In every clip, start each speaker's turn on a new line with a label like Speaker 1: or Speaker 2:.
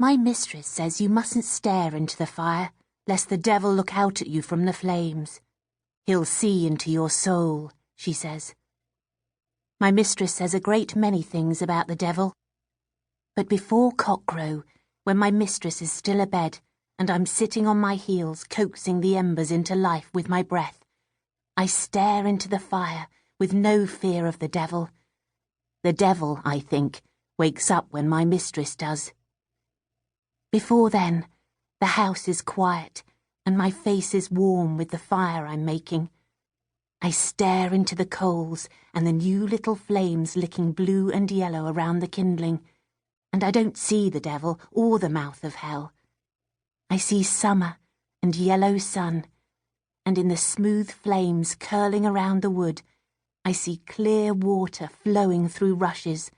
Speaker 1: My mistress says you mustn't stare into the fire, lest the devil look out at you from the flames. He'll see into your soul, she says. My mistress says a great many things about the devil. But before cockcrow, when my mistress is still abed, and I'm sitting on my heels coaxing the embers into life with my breath, I stare into the fire with no fear of the devil. The devil, I think, wakes up when my mistress does. Before then, the house is quiet, and my face is warm with the fire I'm making. I stare into the coals and the new little flames licking blue and yellow around the kindling, and I don't see the devil or the mouth of hell. I see summer and yellow sun, and in the smooth flames curling around the wood, I see clear water flowing through rushes,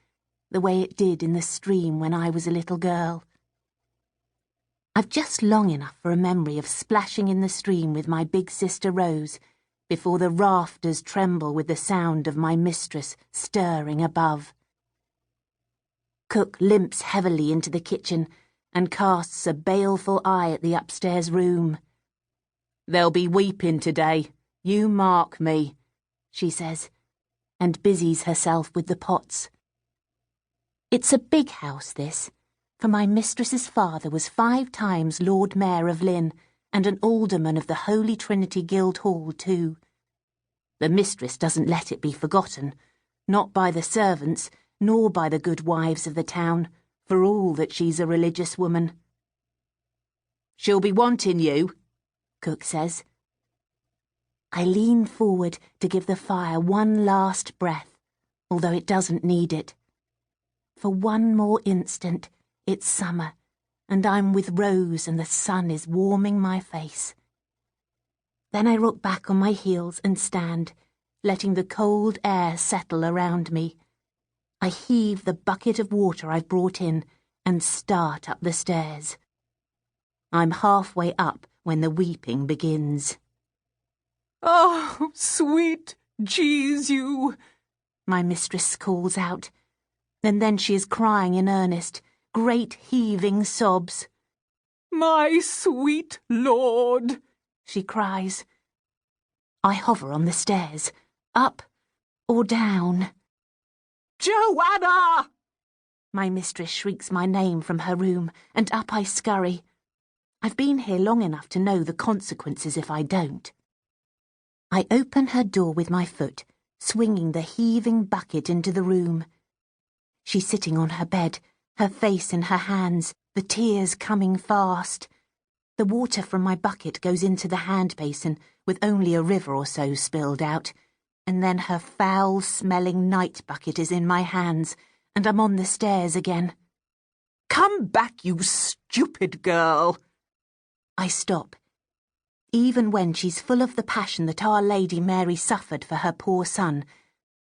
Speaker 1: the way it did in the stream when I was a little girl. I've just long enough for a memory of splashing in the stream with my big sister Rose before the rafters tremble with the sound of my mistress stirring above. Cook limps heavily into the kitchen and casts a baleful eye at the upstairs room. "There'll be weeping today, you mark me," she says, and busies herself with the pots. It's a big house, this, for my mistress's father was 5 times Lord Mayor of Lynn and an alderman of the Holy Trinity Guildhall too. The mistress doesn't let it be forgotten, not by the servants, nor by the good wives of the town, for all that she's a religious woman. "She'll be wanting you," Cook says. I lean forward to give the fire one last breath, although it doesn't need it. For one more instant, it's summer, and I'm with Rose and the sun is warming my face. Then I rock back on my heels and stand, letting the cold air settle around me. I heave the bucket of water I've brought in and start up the stairs. I'm halfway up when the weeping begins.
Speaker 2: "Oh, sweet Jesu,"
Speaker 1: my mistress calls out, and then she is crying in earnest, great heaving sobs.
Speaker 2: "My sweet Lord,"
Speaker 1: she cries. I hover on the stairs, up or down.
Speaker 2: "Johanna!"
Speaker 1: My mistress shrieks my name from her room, and up I scurry. I've been here long enough to know the consequences if I don't. I open her door with my foot, swinging the heaving bucket into the room. She's sitting on her bed, her face in her hands, the tears coming fast. The water from my bucket goes into the hand basin with only a river or so spilled out, and then her foul-smelling night bucket is in my hands, and I'm on the stairs again.
Speaker 2: "Come back, you stupid girl!"
Speaker 1: I stop. Even when she's full of the passion that Our Lady Mary suffered for her poor son,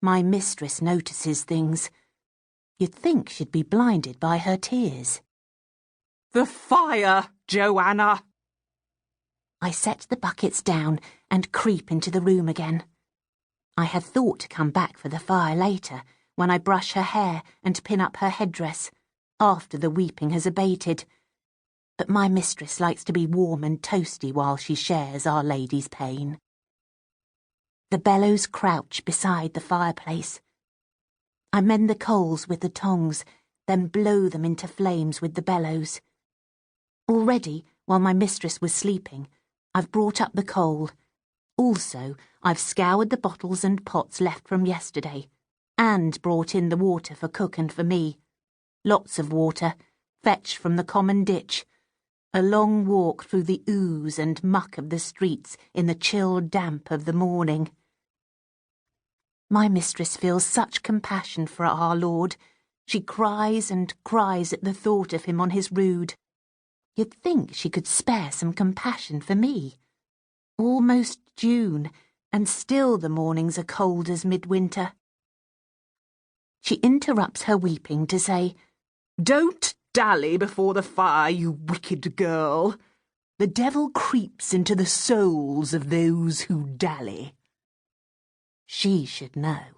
Speaker 1: my mistress notices things. You'd think she'd be blinded by her tears.
Speaker 2: "The fire, Johanna!"
Speaker 1: I set the buckets down and creep into the room again. I had thought to come back for the fire later, when I brush her hair and pin up her headdress, after the weeping has abated. But my mistress likes to be warm and toasty while she shares Our Lady's pain. The bellows crouch beside the fireplace. I mend the coals with the tongs, then blow them into flames with the bellows. Already, while my mistress was sleeping, I've brought up the coal. Also, I've scoured the bottles and pots left from yesterday, and brought in the water for Cook and for me. Lots of water, fetched from the common ditch. A long walk through the ooze and muck of the streets in the chill damp of the morning. My mistress feels such compassion for our Lord. She cries and cries at the thought of him on his rood. You'd think she could spare some compassion for me. Almost June, and still the mornings are cold as midwinter. She interrupts her weeping to say,
Speaker 2: "Don't dally before the fire, you wicked girl. The devil creeps into the souls of those who dally."
Speaker 1: She should know.